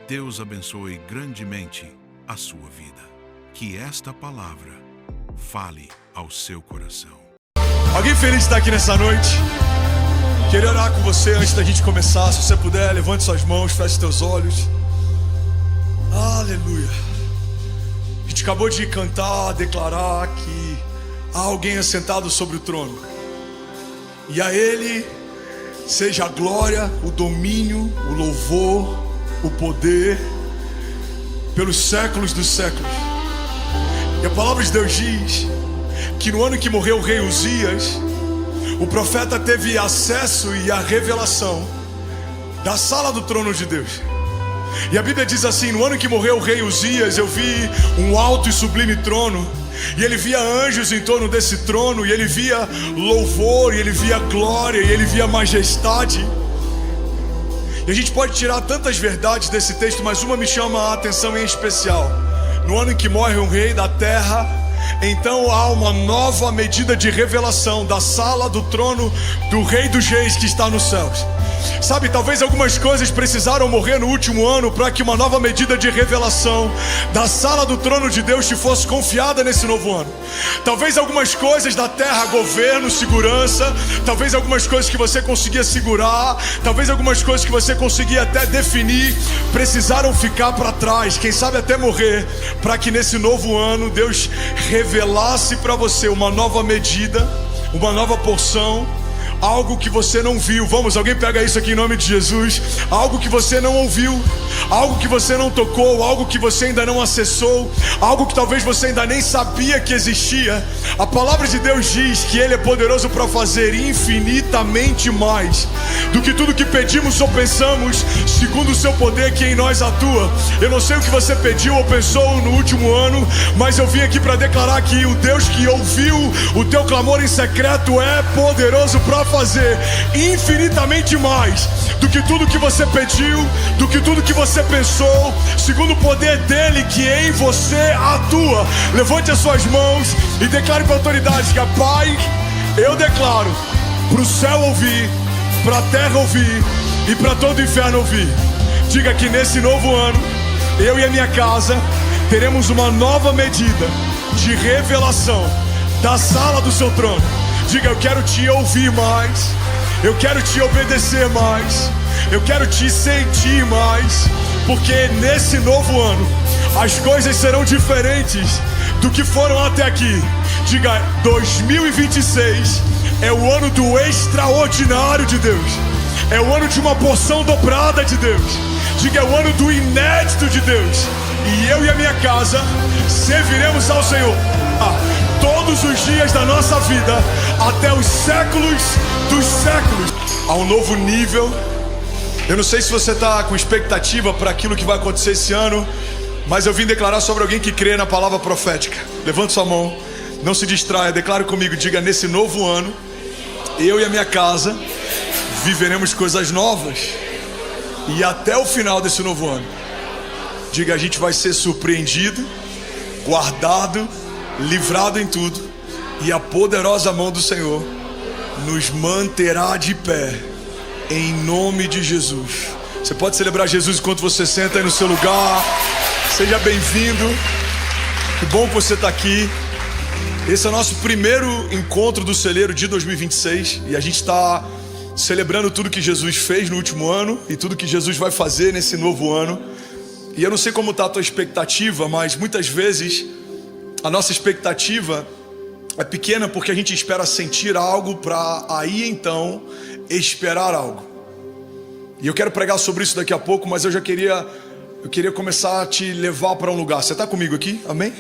Deus abençoe grandemente a sua vida. Que esta palavra fale ao seu coração. Alguém feliz de estar aqui nessa noite? Queria orar com você antes da gente começar. Se você puder, levante suas mãos, feche seus olhos. Aleluia. A gente acabou de cantar, declarar que há alguém assentado sobre o trono, e a Ele seja a glória, o domínio, o louvor, o poder pelos séculos dos séculos. E a palavra de Deus diz que no ano que morreu o rei Uzias, o profeta teve acesso e a revelação da sala do trono de Deus. E a Bíblia diz assim: no ano que morreu o rei Uzias, eu vi um alto e sublime trono, e ele via anjos em torno desse trono, e ele via louvor, e ele via glória, e ele via majestade. E a gente pode tirar tantas verdades desse texto, mas uma me chama a atenção em especial. No ano em que morre um rei da terra, então há uma nova medida de revelação da sala do trono do Rei dos Reis que está nos céus. Sabe, talvez algumas coisas precisaram morrer no último ano para que uma nova medida de revelação da sala do trono de Deus te fosse confiada nesse novo ano. Talvez algumas coisas da terra, governo, segurança, talvez algumas coisas que você conseguia segurar, talvez algumas coisas que você conseguia até definir, precisaram ficar para trás, quem sabe até morrer, para que nesse novo ano Deus revelasse para você uma nova medida, uma nova porção, algo que você não viu. Vamos, alguém pega isso aqui em nome de Jesus. Algo que você não ouviu, algo que você não tocou, algo que você ainda não acessou, algo que talvez você ainda nem sabia que existia. A palavra de Deus diz que Ele é poderoso para fazer infinitamente mais do que tudo que pedimos ou pensamos, segundo o seu poder que em nós atua. Eu não sei o que você pediu ou pensou no último ano, mas eu vim aqui para declarar que o Deus que ouviu o teu clamor em secreto é poderoso para fazer infinitamente mais do que tudo que você pediu, do que tudo que você pensou, segundo o poder dele que em você atua. Levante as suas mãos e declare com autoridade que, Pai, eu declaro para o céu ouvir, para a terra ouvir e para todo o inferno ouvir. Diga que nesse novo ano, eu e a minha casa teremos uma nova medida de revelação da sala do seu trono. Diga: eu quero te ouvir mais, eu quero te obedecer mais, eu quero te sentir mais, porque nesse novo ano as coisas serão diferentes do que foram até aqui. Diga: 2026 é o ano do extraordinário de Deus, é o ano de uma porção dobrada de Deus. Diga: é o ano do inédito de Deus, e eu e a minha casa serviremos ao Senhor todos os dias da nossa vida, até os séculos dos séculos. Há um novo nível. Eu não sei se você está com expectativa para aquilo que vai acontecer esse ano, mas eu vim declarar sobre alguém que crê na palavra profética. Levante sua mão, não se distraia, declare comigo. Diga: nesse novo ano, eu e a minha casa viveremos coisas novas, e até o final desse novo ano, diga: a gente vai ser surpreendido, guardado, livrado em tudo, e a poderosa mão do Senhor nos manterá de pé, em nome de Jesus. Você pode celebrar Jesus enquanto você senta aí no seu lugar. Seja bem-vindo, que bom que você está aqui. Esse é o nosso primeiro encontro do celeiro de 2026, e a gente está celebrando tudo que Jesus fez no último ano e tudo que Jesus vai fazer nesse novo ano. E eu não sei como está a tua expectativa, mas muitas vezes a nossa expectativa é pequena porque a gente espera sentir algo para aí então esperar algo. E eu quero pregar sobre isso daqui a pouco, mas eu queria começar a te levar para um lugar. Você está comigo aqui? Amém?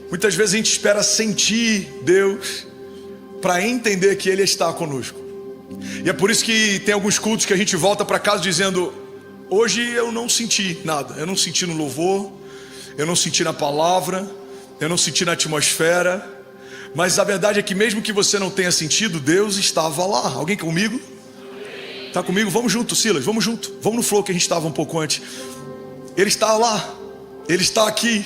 Muitas vezes a gente espera sentir Deus para entender que Ele está conosco. E é por isso que tem alguns cultos que a gente volta para casa dizendo: hoje eu não senti nada, eu não senti no louvor, eu não senti na palavra, eu não senti na atmosfera. Mas a verdade é que mesmo que você não tenha sentido, Deus estava lá. Alguém comigo? Está comigo? Vamos junto, Silas, vamos junto. Vamos no flow que a gente estava um pouco antes. Ele está lá, Ele está aqui,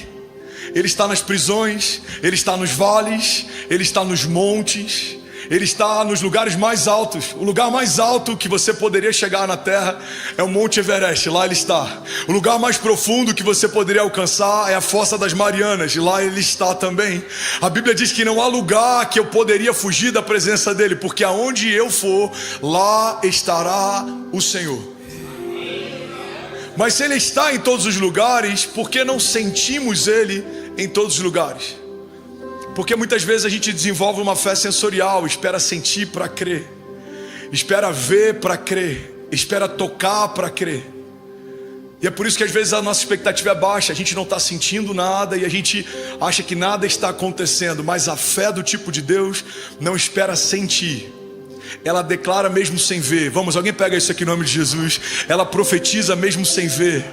Ele está nas prisões, Ele está nos vales, Ele está nos montes, Ele está nos lugares mais altos. O lugar mais alto que você poderia chegar na terra é o Monte Everest, lá ele está. O lugar mais profundo que você poderia alcançar é a Fossa das Marianas, e lá ele está também. A Bíblia diz que não há lugar que eu poderia fugir da presença dele, porque aonde eu for, lá estará o Senhor. Mas se ele está em todos os lugares, por que não sentimos ele em todos os lugares? Porque muitas vezes a gente desenvolve uma fé sensorial, espera sentir para crer, espera ver para crer, espera tocar para crer. E é por isso que às vezes a nossa expectativa é baixa, a gente não está sentindo nada e a gente acha que nada está acontecendo. Mas a fé do tipo de Deus não espera sentir, ela declara mesmo sem ver. Vamos, alguém pega isso aqui em nome de Jesus. Ela profetiza mesmo sem ver.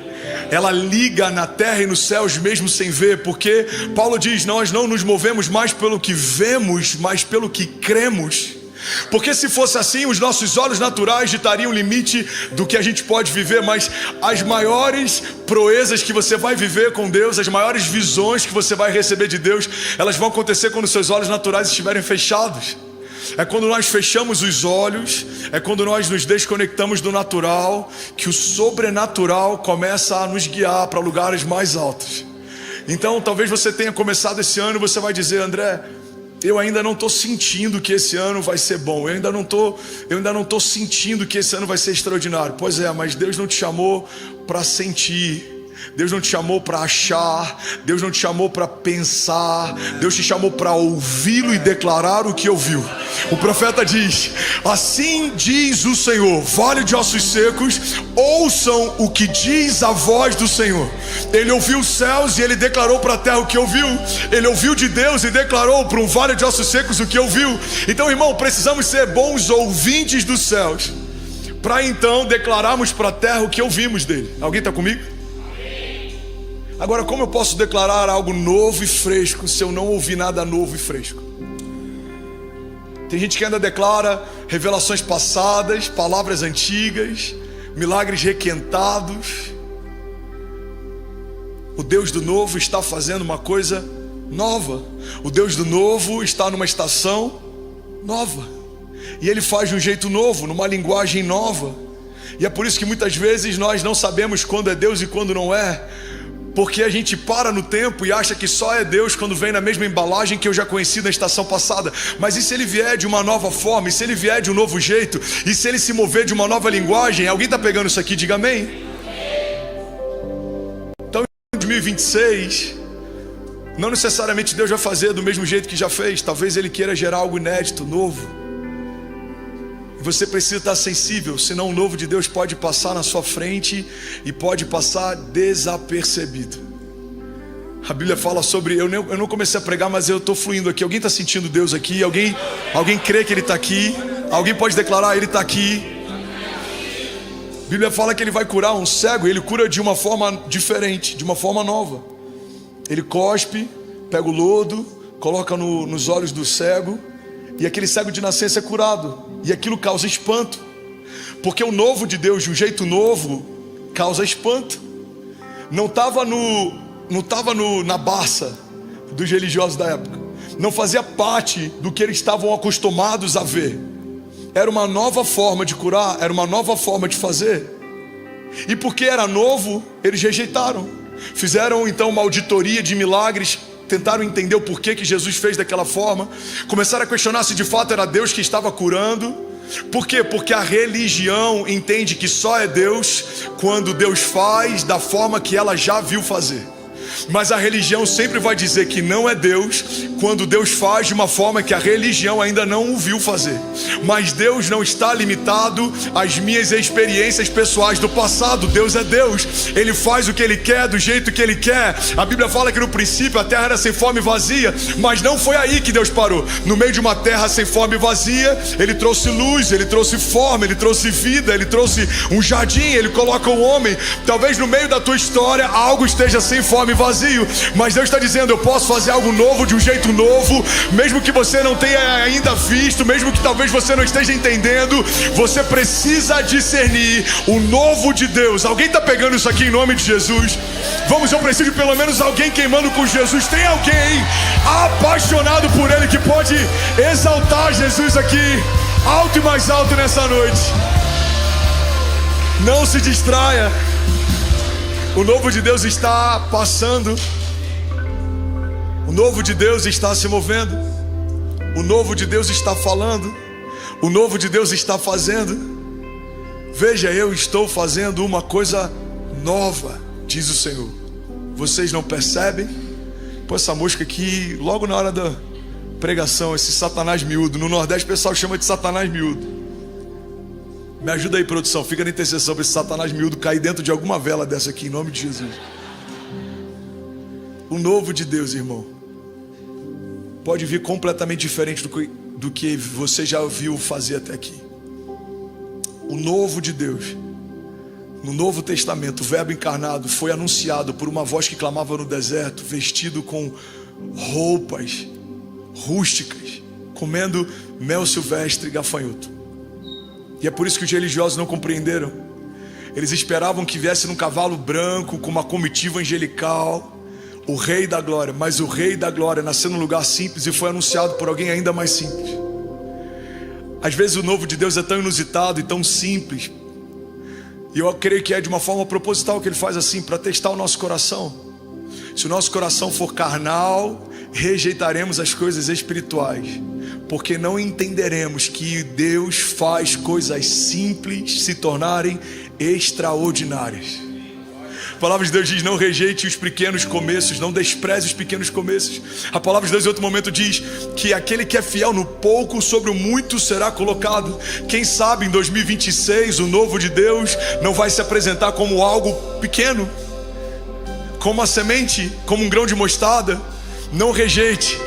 Ela liga na terra e nos céus mesmo sem ver. Porque Paulo diz, nós não nos movemos mais pelo que vemos, mas pelo que cremos. Porque se fosse assim, os nossos olhos naturais ditariam o limite do que a gente pode viver. Mas as maiores proezas que você vai viver com Deus, as maiores visões que você vai receber de Deus, elas vão acontecer quando seus olhos naturais estiverem fechados. É quando nós fechamos os olhos, é quando nós nos desconectamos do natural, que o sobrenatural começa a nos guiar para lugares mais altos. Então talvez você tenha começado esse ano e você vai dizer, André, eu ainda não estou sentindo que esse ano vai ser bom, eu ainda não estou sentindo que esse ano vai ser extraordinário. Pois é, mas Deus não te chamou para sentir, Deus não te chamou para achar, Deus não te chamou para pensar, Deus te chamou para ouvi-lo e declarar o que ouviu. O profeta diz, assim diz o Senhor, vale de ossos secos, ouçam o que diz a voz do Senhor. Ele ouviu os céus e ele declarou para a terra o que ouviu. Ele ouviu de Deus e declarou para um vale de ossos secos o que ouviu. Então, irmão, precisamos ser bons ouvintes dos céus, para então declararmos para a terra o que ouvimos dele. Alguém está comigo? Agora, como eu posso declarar algo novo e fresco se eu não ouvir nada novo e fresco? Tem gente que ainda declara revelações passadas, palavras antigas, milagres requentados. O Deus do novo está fazendo uma coisa nova. O Deus do novo está numa estação nova. E Ele faz de um jeito novo, numa linguagem nova. E é por isso que muitas vezes nós não sabemos quando é Deus e quando não é. Porque a gente para no tempo e acha que só é Deus quando vem na mesma embalagem que eu já conheci na estação passada. Mas e se Ele vier de uma nova forma? E se Ele vier de um novo jeito? E se Ele se mover de uma nova linguagem? Alguém está pegando isso aqui? Diga amém. Então em 2026, não necessariamente Deus vai fazer do mesmo jeito que já fez. Talvez Ele queira gerar algo inédito, novo. Você precisa estar sensível, senão o novo de Deus pode passar na sua frente e pode passar desapercebido. A Bíblia fala sobre, eu não comecei a pregar, mas eu estou fluindo aqui. Alguém está sentindo Deus aqui? Alguém crê que Ele está aqui? Alguém pode declarar, Ele está aqui? A Bíblia fala que Ele vai curar um cego, Ele cura de uma forma diferente, de uma forma nova. Ele cospe, pega o lodo, coloca nos olhos do cego, e aquele cego de nascença é curado. E aquilo causa espanto, porque o novo de Deus, de um jeito novo, causa espanto. Não estava na Barça dos religiosos da época, não fazia parte do que eles estavam acostumados a ver. Era uma nova forma de curar, era uma nova forma de fazer. E porque era novo, eles rejeitaram. Fizeram então uma auditoria de milagres, tentaram entender o porquê que Jesus fez daquela forma. Começaram a questionar se de fato era Deus que estava curando. Por quê? Porque a religião entende que só é Deus quando Deus faz da forma que ela já viu fazer. Mas a religião sempre vai dizer que não é Deus quando Deus faz de uma forma que a religião ainda não o viu fazer. Mas Deus não está limitado às minhas experiências pessoais do passado. Deus é Deus, Ele faz o que Ele quer, do jeito que Ele quer. A Bíblia fala que no princípio a terra era sem forma e vazia, mas não foi aí que Deus parou. No meio de uma terra sem forma e vazia, Ele trouxe luz, Ele trouxe forma, Ele trouxe vida, Ele trouxe um jardim, Ele coloca um homem. Talvez no meio da tua história algo esteja sem forma e vazio, mas Deus está dizendo: eu posso fazer algo novo de um jeito novo, mesmo que você não tenha ainda visto, mesmo que talvez você não esteja entendendo. Você precisa discernir o novo de Deus. Alguém está pegando isso aqui em nome de Jesus? Vamos, eu preciso de pelo menos alguém queimando com Jesus. Tem alguém apaixonado por Ele que pode exaltar Jesus aqui alto e mais alto nessa noite? Não se distraia. O novo de Deus está passando. O novo de Deus está se movendo. O novo de Deus está falando. O novo de Deus está fazendo. Veja, eu estou fazendo uma coisa nova, diz o Senhor. Vocês não percebem? Põe essa música aqui logo na hora da pregação, esse Satanás miúdo. No Nordeste o pessoal chama de Satanás miúdo. Me ajuda aí, produção, fica na intercessão para esse Satanás miúdo cair dentro de alguma vela dessa aqui, em nome de Jesus. O novo de Deus, irmão, pode vir completamente diferente do que você já viu fazer até aqui. O novo de Deus, no Novo Testamento, o Verbo encarnado foi anunciado por uma voz que clamava no deserto, vestido com roupas rústicas, comendo mel silvestre e gafanhoto. E é por isso que os religiosos não compreenderam. Eles esperavam que viesse num cavalo branco, com uma comitiva angelical, o Rei da Glória. Mas o Rei da Glória nasceu num lugar simples e foi anunciado por alguém ainda mais simples. Às vezes o novo de Deus é tão inusitado e tão simples, e eu creio que é de uma forma proposital que Ele faz assim, para testar o nosso coração. Se o nosso coração for carnal, rejeitaremos as coisas espirituais, porque não entenderemos que Deus faz coisas simples se tornarem extraordinárias. A palavra de Deus diz: não rejeite os pequenos começos, não despreze os pequenos começos. A palavra de Deus em outro momento diz que aquele que é fiel no pouco, sobre o muito será colocado. Quem sabe em 2026 o novo de Deus não vai se apresentar como algo pequeno, como a semente, como um grão de mostarda. Não rejeite,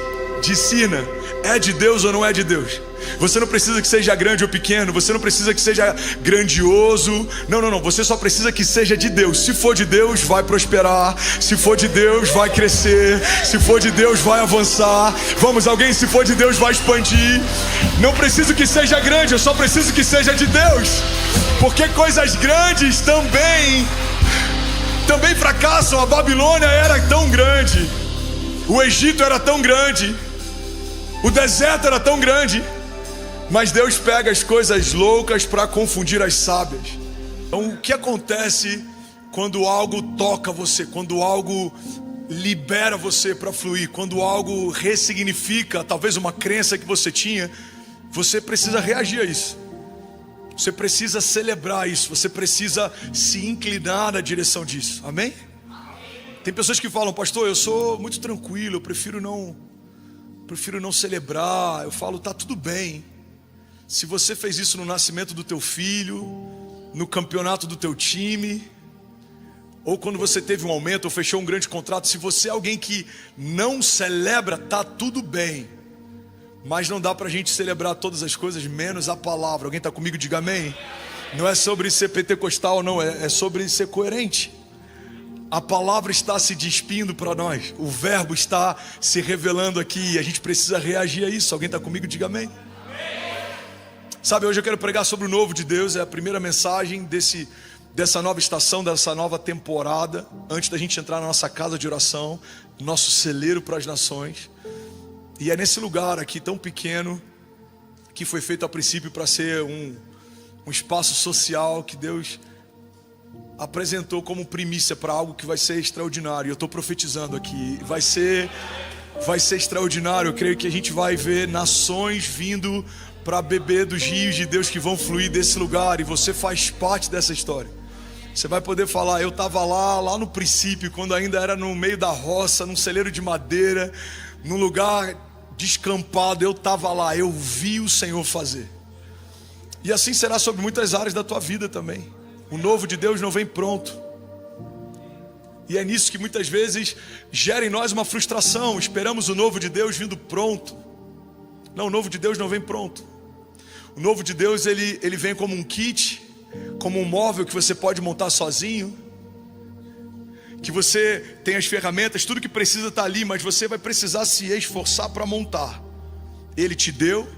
discirna, é de Deus ou não é de Deus. Você não precisa que seja grande ou pequeno, você não precisa que seja grandioso. Não, você só precisa que seja de Deus. Se for de Deus, vai prosperar. Se for de Deus, vai crescer. Se for de Deus, vai avançar. Vamos, alguém, se for de Deus, vai expandir. Não preciso que seja grande, eu só preciso que seja de Deus. Porque coisas grandes também fracassam. A Babilônia era tão grande, o Egito era tão grande, o deserto era tão grande, mas Deus pega as coisas loucas para confundir as sábias. Então, o que acontece quando algo toca você, quando algo libera você para fluir, quando algo ressignifica talvez uma crença que você tinha? Você precisa reagir a isso, você precisa celebrar isso, você precisa se inclinar na direção disso. Amém? Tem pessoas que falam: pastor, eu sou muito tranquilo, eu prefiro não celebrar. Eu falo: tá tudo bem. Se você fez isso no nascimento do teu filho, no campeonato do teu time, ou quando você teve um aumento ou fechou um grande contrato, se você é alguém que não celebra, tá tudo bem. Mas não dá pra gente celebrar todas as coisas, menos a palavra. Alguém tá comigo? Diga amém. Não é sobre ser pentecostal, não, é sobre ser coerente. A palavra está se despindo para nós, o verbo está se revelando aqui, e a gente precisa reagir a isso. Alguém está comigo? Diga amém. Sabe, hoje eu quero pregar sobre o novo de Deus. É a primeira mensagem dessa nova estação, dessa nova temporada, antes da gente entrar na nossa casa de oração, nosso celeiro para as nações. E é nesse lugar aqui tão pequeno, que foi feito a princípio para ser um espaço social, que Deus apresentou como primícia para algo que vai ser extraordinário. Eu estou profetizando aqui, vai ser extraordinário. Eu creio que a gente vai ver nações vindo para beber dos rios de Deus que vão fluir desse lugar, e você faz parte dessa história. Você vai poder falar: eu estava lá no princípio, quando ainda era no meio da roça, num celeiro de madeira, num lugar descampado. Eu estava lá, eu vi o Senhor fazer. E assim será sobre muitas áreas da tua vida também. O novo de Deus não vem pronto, e é nisso que muitas vezes gera em nós uma frustração. Esperamos o novo de Deus vindo pronto. Não, o novo de Deus não vem pronto. O novo de Deus, ele vem como um kit, como um móvel que você pode montar sozinho, que você tem as ferramentas, tudo que precisa está ali, mas você vai precisar se esforçar para montar. Ele te deu,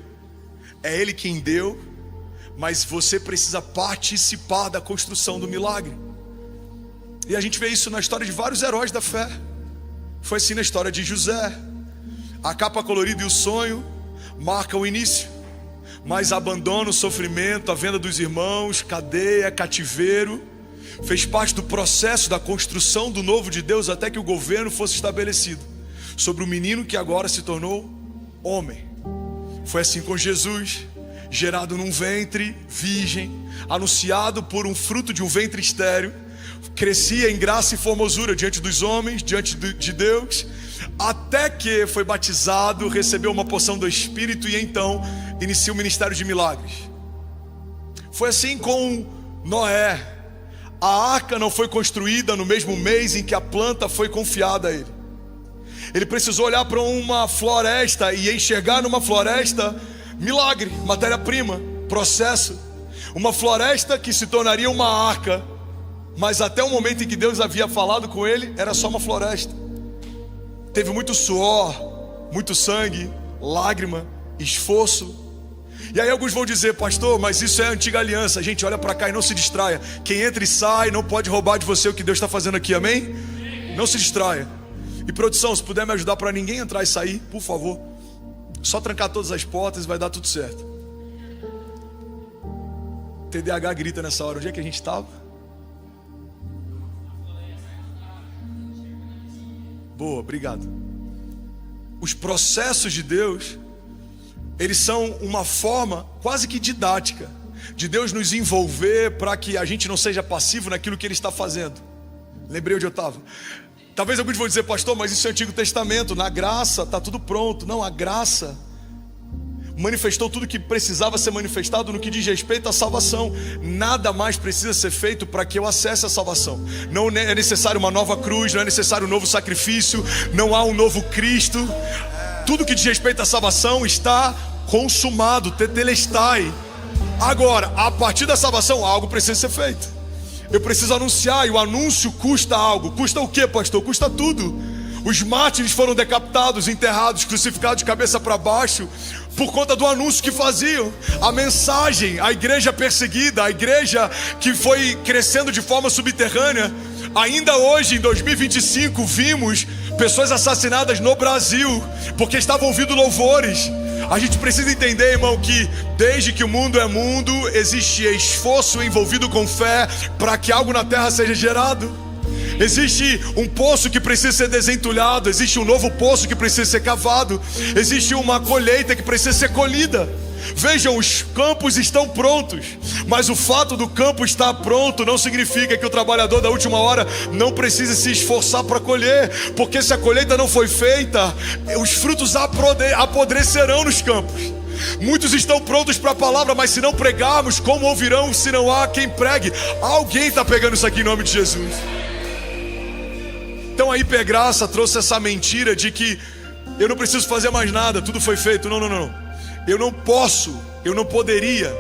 é Ele quem deu, mas você precisa participar da construção do milagre. E a gente vê isso na história de vários heróis da fé. Foi assim na história de José. A capa colorida e o sonho marcam o início, mas abandono, sofrimento, a venda dos irmãos, cadeia, cativeiro, fez parte do processo da construção do novo de Deus até que o governo fosse estabelecido sobre o menino que agora se tornou homem. Foi assim com Jesus, gerado num ventre virgem, anunciado por um fruto de um ventre estéril, crescia em graça e formosura diante dos homens, diante de Deus, até que foi batizado, recebeu uma porção do Espírito e então inicia o ministério de milagres. Foi assim com Noé. A arca não foi construída no mesmo mês em que a planta foi confiada a ele. Ele precisou olhar para uma floresta e enxergar numa floresta milagre, matéria-prima, processo. Uma floresta que se tornaria uma arca, mas até o momento em que Deus havia falado com ele, era só uma floresta. Teve muito suor, muito sangue, lágrima, esforço. E aí alguns vão dizer: pastor, mas isso é a antiga aliança. Gente, olha para cá e não se distraia. Quem entra e sai não pode roubar de você o que Deus está fazendo aqui, amém? Não se distraia. E produção, se puder me ajudar para ninguém entrar e sair, por favor. Só trancar todas as portas e vai dar tudo certo. TDAH grita nessa hora. Onde é que a gente estava? Boa, obrigado. Os processos de Deus, eles são uma forma quase que didática de Deus nos envolver para que a gente não seja passivo naquilo que Ele está fazendo. Lembrei onde eu estava. Talvez alguns vão dizer: pastor, mas isso é Antigo Testamento, na graça está tudo pronto. Não, a graça manifestou tudo que precisava ser manifestado no que diz respeito à salvação. Nada mais precisa ser feito para que eu acesse a salvação. Não é necessário uma nova cruz, não é necessário um novo sacrifício, não há um novo Cristo. Tudo que diz respeito à salvação está consumado, tetelestai. Agora, a partir da salvação, algo precisa ser feito. Eu preciso anunciar, e o anúncio custa algo. Custa o quê, pastor? Custa tudo. Os mártires foram decapitados, enterrados, crucificados de cabeça para baixo, por conta do anúncio que faziam. A mensagem, a igreja perseguida, a igreja que foi crescendo de forma subterrânea. Ainda hoje, em 2025, vimos pessoas assassinadas no Brasil, porque estavam ouvindo louvores. A gente precisa entender, irmão, que desde que o mundo é mundo, existe esforço envolvido com fé para que algo na terra seja gerado. Existe um poço que precisa ser desentulhado, existe um novo poço que precisa ser cavado, existe uma colheita que precisa ser colhida. Vejam, os campos estão prontos, mas o fato do campo estar pronto não significa que o trabalhador da última hora não precise se esforçar para colher, porque se a colheita não foi feita, os frutos apodrecerão nos campos. Muitos estão prontos para a palavra, mas se não pregarmos, como ouvirão se não há quem pregue? Alguém está pegando isso aqui em nome de Jesus. Então a hipergraça trouxe essa mentira de que eu não preciso fazer mais nada, tudo foi feito. Não. Eu não posso, eu não poderia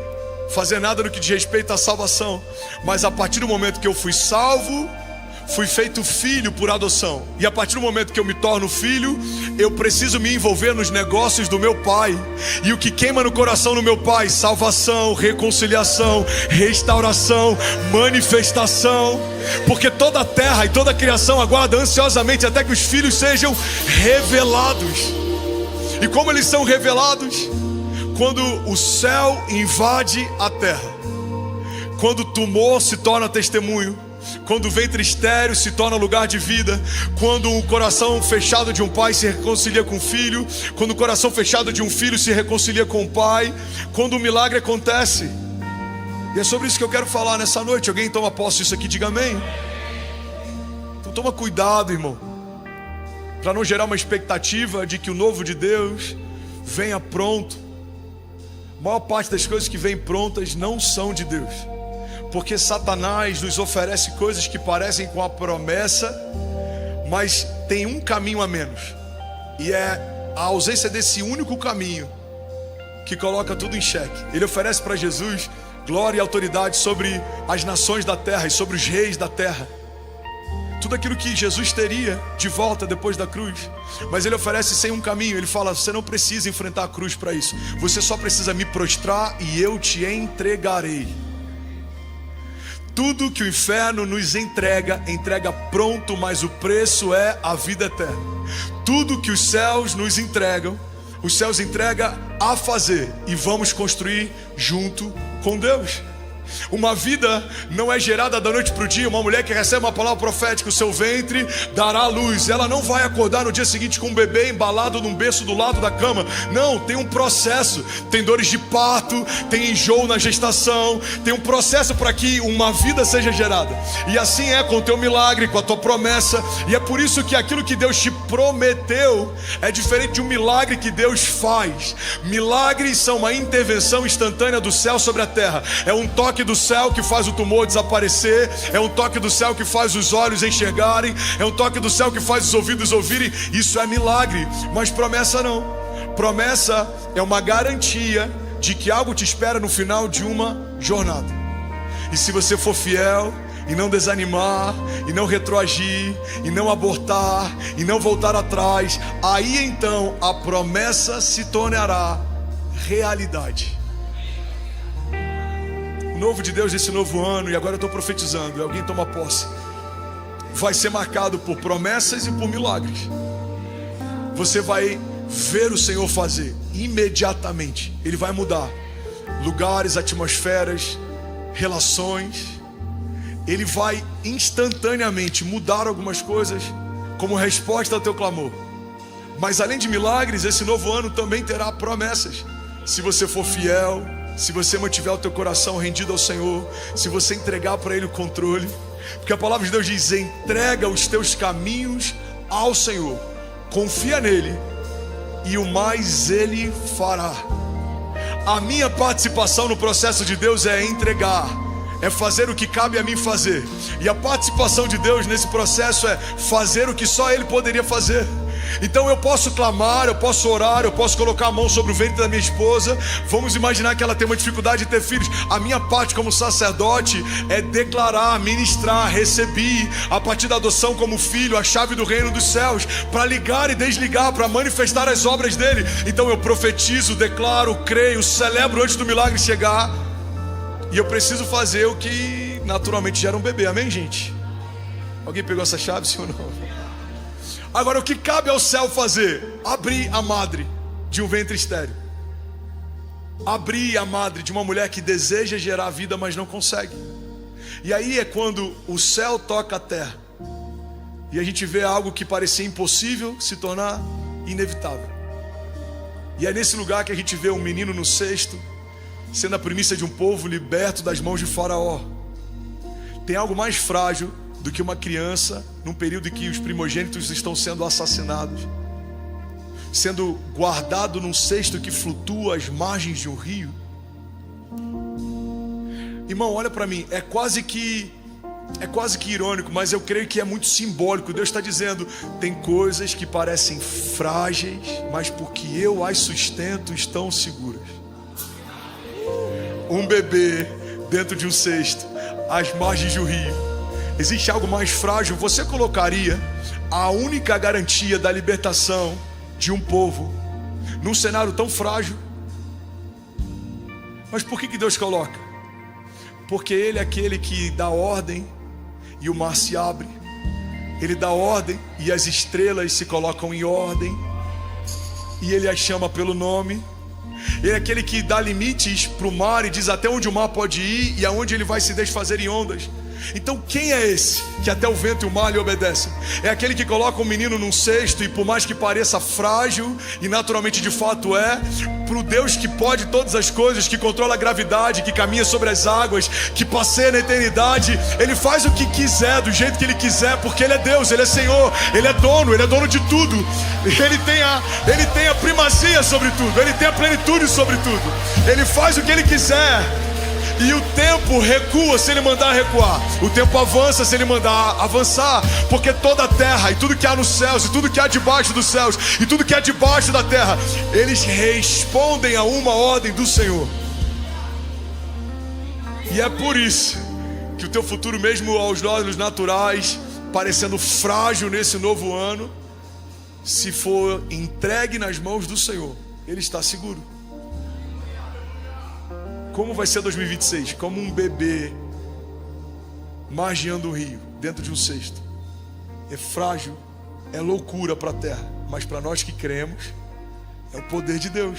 fazer nada no que diz respeito à salvação. Mas a partir do momento que eu fui salvo, fui feito filho por adoção. E a partir do momento que eu me torno filho, eu preciso me envolver nos negócios do meu pai. E o que queima no coração do meu pai? Salvação, reconciliação, restauração, manifestação. Porque toda a terra e toda a criação aguarda ansiosamente até que os filhos sejam revelados. E como eles são revelados? Quando o céu invade a terra, quando o tumor se torna testemunho, quando o ventre estéril se torna lugar de vida, quando o coração fechado de um pai se reconcilia com o filho, quando o coração fechado de um filho se reconcilia com o pai, quando o milagre acontece. E é sobre isso que eu quero falar nessa noite. Alguém toma posse disso aqui, diga amém. Então toma cuidado, irmão, para não gerar uma expectativa de que o novo de Deus venha pronto. A maior parte das coisas que vêm prontas não são de Deus, porque Satanás nos oferece coisas que parecem com a promessa, mas tem um caminho a menos, e é a ausência desse único caminho que coloca tudo em xeque. Ele oferece para Jesus glória e autoridade sobre as nações da terra e sobre os reis da terra. tudo aquilo que Jesus teria de volta depois da cruz. Mas ele oferece sem um caminho. Ele fala: você não precisa enfrentar a cruz para isso. Você só precisa me prostrar e eu te entregarei. Tudo que o inferno nos entrega pronto, mas o preço é a vida eterna. Tudo que os céus nos entregam, os céus entregam a fazer, e vamos construir junto com Deus. Uma vida não é gerada da noite para o dia. Uma mulher que recebe uma palavra profética, o seu ventre dará luz. Ela não vai acordar no dia seguinte com um bebê embalado num berço do lado da cama. Não, tem um processo. Tem dores de parto, tem enjoo na gestação, tem um processo para que uma vida seja gerada. E assim é com o teu milagre, com a tua promessa. E é por isso que aquilo que Deus te prometeu é diferente de um milagre que Deus faz. Milagres são uma intervenção instantânea do céu sobre a terra. É um toque do céu que faz o tumor desaparecer. É um toque do céu que faz os olhos enxergarem. É um toque do céu que faz os ouvidos ouvirem. Isso é milagre, mas promessa não. Promessa é uma garantia de que algo te espera no final de uma jornada. E se você for fiel e não desanimar, e não retroagir, e não abortar, e não voltar atrás, aí então a promessa se tornará realidade. O novo de Deus desse novo ano, e agora eu estou profetizando, alguém toma posse, vai ser marcado por promessas e por milagres. Você vai ver o Senhor fazer imediatamente. Ele vai mudar lugares, atmosferas, relações. Ele vai instantaneamente mudar algumas coisas como resposta ao teu clamor. Mas além de milagres, esse novo ano também terá promessas. Se você for fiel, se você mantiver o teu coração rendido ao Senhor, se você entregar para Ele o controle. Porque a palavra de Deus diz: entrega os teus caminhos ao Senhor, confia nele, e o mais Ele fará. A minha participação no processo de Deus é entregar, é fazer o que cabe a mim fazer. E a participação de Deus nesse processo é fazer o que só Ele poderia fazer. Então eu posso clamar, eu posso orar, eu posso colocar a mão sobre o ventre da minha esposa. Vamos imaginar que ela tem uma dificuldade de ter filhos. A minha parte como sacerdote é declarar, ministrar, recebi a partir da adoção como filho a chave do reino dos céus, para ligar e desligar, para manifestar as obras dele. Então eu profetizo, declaro, creio, celebro antes do milagre chegar. E eu preciso fazer o que naturalmente gera um bebê, amém, gente? Alguém pegou essa chave, sim ou não? Agora, o que cabe ao céu fazer? Abrir a madre de um ventre estéril. Abrir a madre de uma mulher que deseja gerar vida, mas não consegue. E aí é quando o céu toca a terra, e a gente vê algo que parecia impossível se tornar inevitável. E é nesse lugar que a gente vê um menino no cesto, sendo a primícia de um povo liberto das mãos de Faraó. Tem algo mais frágil do que uma criança num período em que os primogênitos estão sendo assassinados, sendo guardado num cesto que flutua às margens de um rio. Irmão, olha para mim, é quase que irônico, mas eu creio que é muito simbólico. Deus está dizendo: tem coisas que parecem frágeis, mas porque eu as sustento, estão seguras. Um bebê dentro de um cesto às margens do rio. Existe algo mais frágil? Você colocaria a única garantia da libertação de um povo num cenário tão frágil? Mas por que Deus coloca? Porque Ele é aquele que dá ordem e o mar se abre. Ele dá ordem e as estrelas se colocam em ordem, e Ele as chama pelo nome. Ele é aquele que dá limites para o mar e diz até onde o mar pode ir e aonde ele vai se desfazer em ondas. Então quem é esse que até o vento e o mar lhe obedecem? É aquele que coloca um menino num cesto, e por mais que pareça frágil, e naturalmente de fato é, para o Deus que pode todas as coisas, que controla a gravidade, que caminha sobre as águas, que passeia na eternidade, Ele faz o que quiser, do jeito que Ele quiser, porque Ele é Deus, Ele é Senhor, Ele é dono de tudo. Ele tem a primazia sobre tudo, Ele tem a plenitude sobre tudo. Ele faz o que Ele quiser. E o tempo recua se Ele mandar recuar. O tempo avança se Ele mandar avançar. Porque toda a terra, e tudo que há nos céus, e tudo que há debaixo dos céus, e tudo que há debaixo da terra, eles respondem a uma ordem do Senhor. E é por isso que o teu futuro, mesmo aos olhos naturais, parecendo frágil nesse novo ano, se for entregue nas mãos do Senhor, Ele está seguro. Como vai ser 2026? Como um bebê margeando o rio, dentro de um cesto. É frágil, é loucura para a terra, mas para nós que cremos, é o poder de Deus.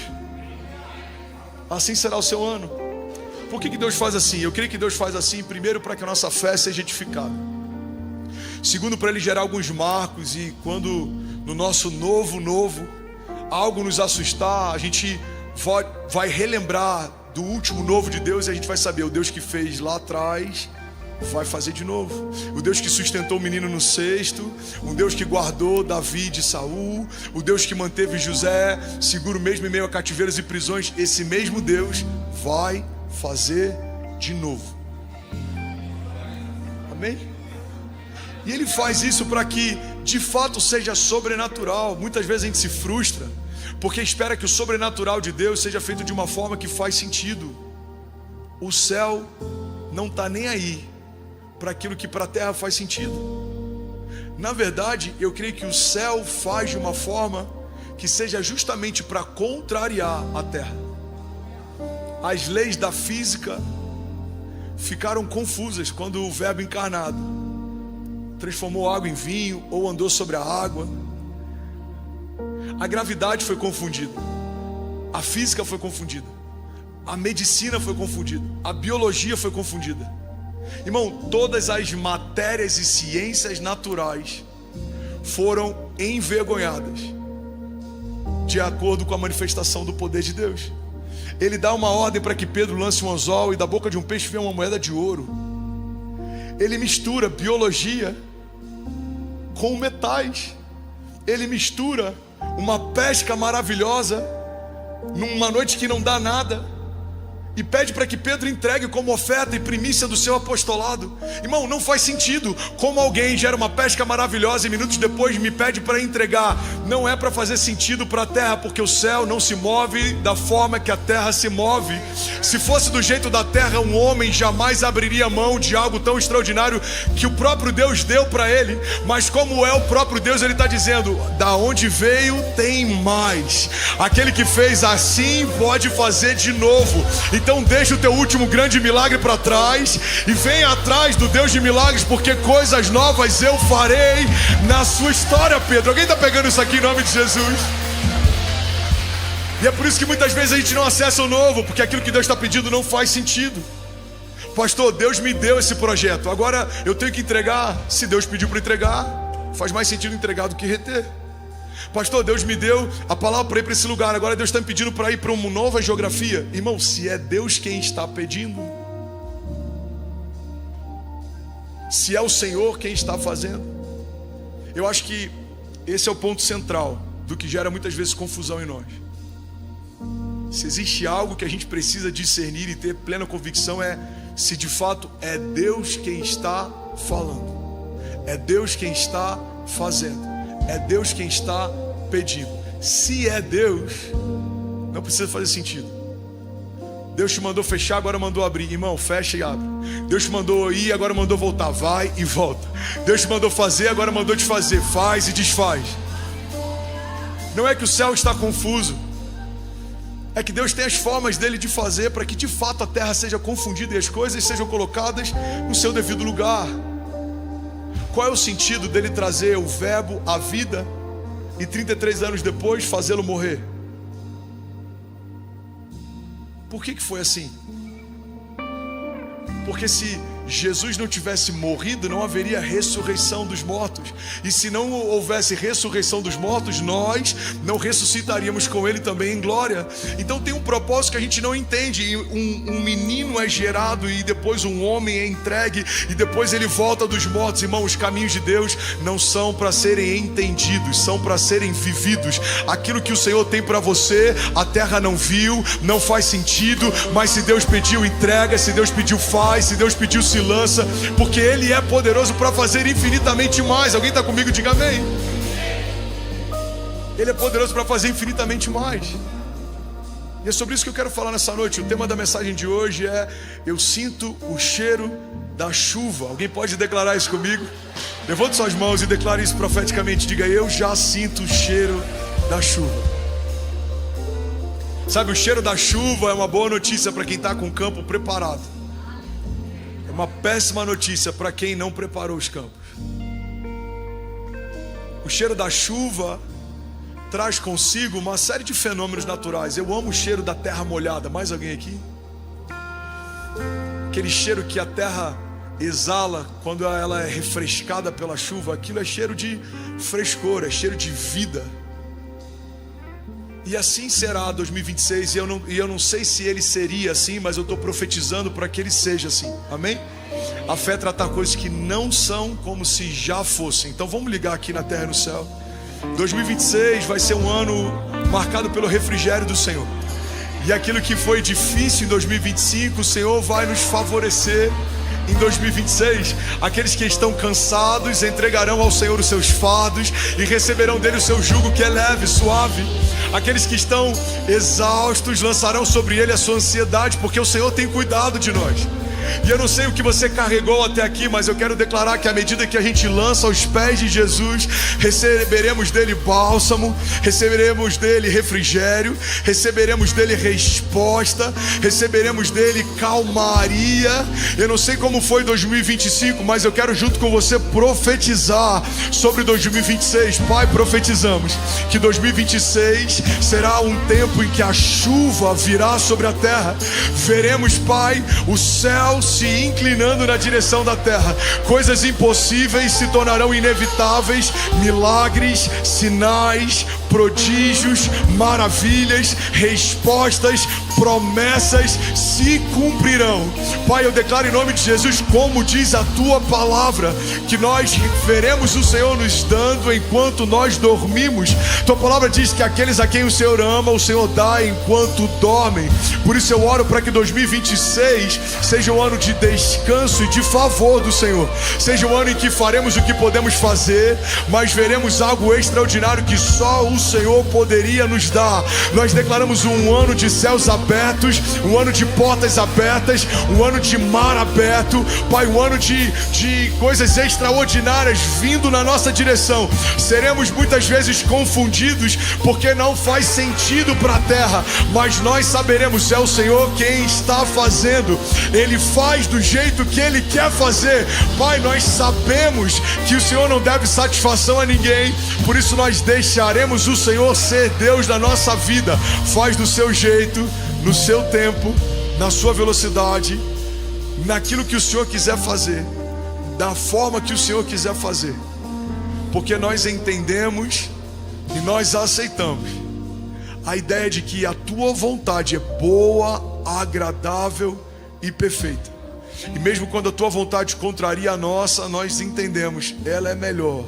Assim será o seu ano. Por que Deus faz assim? Eu creio que Deus faz assim, primeiro, para que a nossa fé seja edificada. Segundo, para Ele gerar alguns marcos, e quando no nosso novo algo nos assustar, a gente vai relembrar do último novo de Deus, e a gente vai saber: o Deus que fez lá atrás vai fazer de novo. O Deus que sustentou o menino no cesto, o Deus que guardou Davi de Saul, o Deus que manteve José seguro mesmo em meio a cativeiros e prisões, esse mesmo Deus vai fazer de novo. Amém? E Ele faz isso para que de fato seja sobrenatural. Muitas vezes a gente se frustra porque espera que o sobrenatural de Deus seja feito de uma forma que faz sentido. O céu não está nem aí para aquilo que para a terra faz sentido. Na verdade, eu creio que o céu faz de uma forma que seja justamente para contrariar a terra. As leis da física ficaram confusas quando o Verbo encarnado transformou água em vinho ou andou sobre a água. A gravidade foi confundida, a física foi confundida, a medicina foi confundida, a biologia foi confundida. Irmão, todas as matérias e ciências naturais foram envergonhadas de acordo com a manifestação do poder de Deus. Ele dá uma ordem para que Pedro lance um anzol, e da boca de um peixe vem uma moeda de ouro. Ele mistura biologia com metais. Ele mistura uma pesca maravilhosa numa noite que não dá nada, e pede para que Pedro entregue como oferta e primícia do seu apostolado. Irmão, não faz sentido. Como alguém gera uma pesca maravilhosa e minutos depois me pede para entregar? Não é para fazer sentido para a terra, porque o céu não se move da forma que a terra se move. Se fosse do jeito da terra, um homem jamais abriria mão de algo tão extraordinário que o próprio Deus deu para ele. Mas como é o próprio Deus, Ele está dizendo: da onde veio tem mais. Aquele que fez assim pode fazer de novo. Então deixa o teu último grande milagre para trás e vem atrás do Deus de milagres, porque coisas novas eu farei na sua história, Pedro. Alguém está pegando isso aqui em nome de Jesus? E é por isso que muitas vezes a gente não acessa o novo, porque aquilo que Deus está pedindo não faz sentido. Pastor, Deus me deu esse projeto, agora eu tenho que entregar. Se Deus pediu para entregar, faz mais sentido entregar do que reter. Pastor, Deus me deu a palavra para ir para esse lugar, agora Deus está me pedindo para ir para uma nova geografia. Irmão, se é Deus quem está pedindo, se é o Senhor quem está fazendo, eu acho que esse é o ponto central do que gera muitas vezes confusão em nós. Se existe algo que a gente precisa discernir e ter plena convicção, é se de fato é Deus quem está falando, é Deus quem está fazendo, é Deus quem está pedindo. Se é Deus, não precisa fazer sentido. Deus te mandou fechar, agora mandou abrir. Irmão, fecha e abre. Deus te mandou ir, agora mandou voltar. Vai e volta. Deus te mandou fazer, agora mandou desfazer. Faz e desfaz. Não é que o céu está confuso, é que Deus tem as formas dele de fazer para que de fato a terra seja confundida e as coisas sejam colocadas no seu devido lugar. Qual é o sentido dele trazer o verbo à vida e 33 anos depois fazê-lo morrer? Por que foi assim? Porque se Jesus não tivesse morrido, não haveria ressurreição dos mortos. E se não houvesse ressurreição dos mortos, nós não ressuscitaríamos com Ele também em glória. Então tem um propósito que a gente não entende. Um menino é gerado e depois um homem é entregue e depois ele volta dos mortos. Irmão, os caminhos de Deus não são para serem entendidos, são para serem vividos. Aquilo que o Senhor tem para você, a terra não viu, não faz sentido, mas se Deus pediu, entrega. Se Deus pediu, faz. Se Deus pediu, se lança, porque Ele é poderoso para fazer infinitamente mais. Alguém está comigo? Diga amém. Ele é poderoso para fazer infinitamente mais. E é sobre isso que eu quero falar nessa noite. O tema da mensagem de hoje é: eu sinto o cheiro da chuva. Alguém pode declarar isso comigo? Levante suas mãos e declare isso profeticamente. Diga: eu já sinto o cheiro da chuva. Sabe, o cheiro da chuva é uma boa notícia para quem está com o campo preparado. É uma péssima notícia para quem não preparou os campos. O cheiro da chuva traz consigo uma série de fenômenos naturais. Eu amo o cheiro da terra molhada. Mais alguém aqui? Aquele cheiro que a terra exala quando ela é refrescada pela chuva. Aquilo é cheiro de frescor, é cheiro de vida. E assim será 2026. E eu não sei se ele seria assim, mas eu estou profetizando para que ele seja assim. Amém? A fé trata coisas que não são como se já fossem. Então vamos ligar aqui na terra e no céu. 2026 vai ser um ano marcado pelo refrigério do Senhor. E aquilo que foi difícil em 2025, o Senhor vai nos favorecer em 2026. Aqueles que estão cansados entregarão ao Senhor os seus fardos e receberão dele o seu jugo, que é leve, suave. Aqueles que estão exaustos lançarão sobre ele a sua ansiedade, porque o Senhor tem cuidado de nós. E eu não sei o que você carregou até aqui, mas eu quero declarar que à medida que a gente lança aos pés de Jesus, receberemos dele bálsamo, receberemos dele refrigério, receberemos dele resposta, receberemos dele calmaria. Eu não sei como foi 2025, mas eu quero junto com você profetizar sobre 2026. Pai, profetizamos que 2026 será um tempo em que a chuva virá sobre a terra. Veremos, Pai, o céu se inclinando na direção da terra. Coisas impossíveis se tornarão inevitáveis. Milagres, sinais, prodígios, maravilhas, respostas, promessas se cumprirão. Pai, eu declaro em nome de Jesus, como diz a tua palavra, que nós veremos o Senhor nos dando enquanto nós dormimos. Tua palavra diz que aqueles a quem o Senhor ama, o Senhor dá enquanto dormem. Por isso eu oro para que 2026 seja um ano de descanso e de favor do Senhor. Seja um ano em que faremos o que podemos fazer, mas veremos algo extraordinário que só o Senhor poderia nos dar. Nós declaramos um ano de céus abertos, um ano de portas abertas, um ano de mar aberto. Pai, um ano de coisas extraordinárias vindo na nossa direção. Seremos muitas vezes confundidos porque não faz sentido para a terra, mas nós saberemos, é o Senhor quem está fazendo. Ele faz do jeito que Ele quer fazer. Pai, nós sabemos que o Senhor não deve satisfação a ninguém, por isso nós deixaremos o Senhor ser Deus da nossa vida. Faz do seu jeito, no seu tempo, na sua velocidade, naquilo que o Senhor quiser fazer, da forma que o Senhor quiser fazer, porque nós entendemos e nós aceitamos a ideia de que a tua vontade é boa, agradável e perfeita. E mesmo quando a tua vontade contraria a nossa, nós entendemos, ela é melhor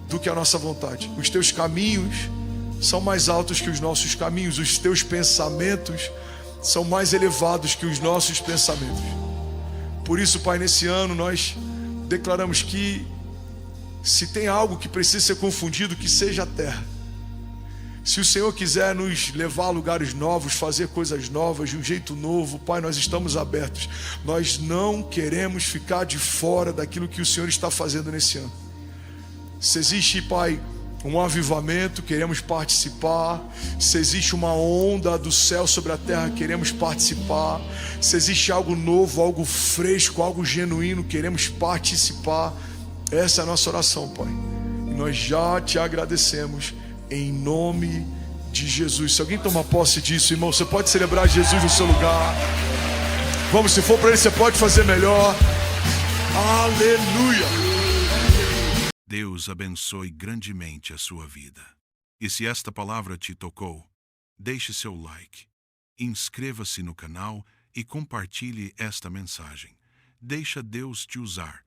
do que a nossa vontade. Os teus caminhos são mais altos que os nossos caminhos. Os teus pensamentos são mais elevados que os nossos pensamentos. Por isso, Pai, nesse ano nós declaramos que se tem algo que precisa ser confundido, que seja a terra. Se o Senhor quiser nos levar a lugares novos, fazer coisas novas, de um jeito novo, Pai, nós estamos abertos. Nós não queremos ficar de fora daquilo que o Senhor está fazendo nesse ano. Se existe, Pai, um avivamento, queremos participar. Se existe uma onda do céu sobre a terra, queremos participar. Se existe algo novo, algo fresco, algo genuíno, queremos participar. Essa é a nossa oração, Pai. E nós já te agradecemos em nome de Jesus. Se alguém tomar posse disso, irmão, você pode celebrar Jesus no seu lugar. Vamos, se for para ele, você pode fazer melhor. Aleluia. Deus abençoe grandemente a sua vida. E se esta palavra te tocou, deixe seu like, inscreva-se no canal e compartilhe esta mensagem. Deixa Deus te usar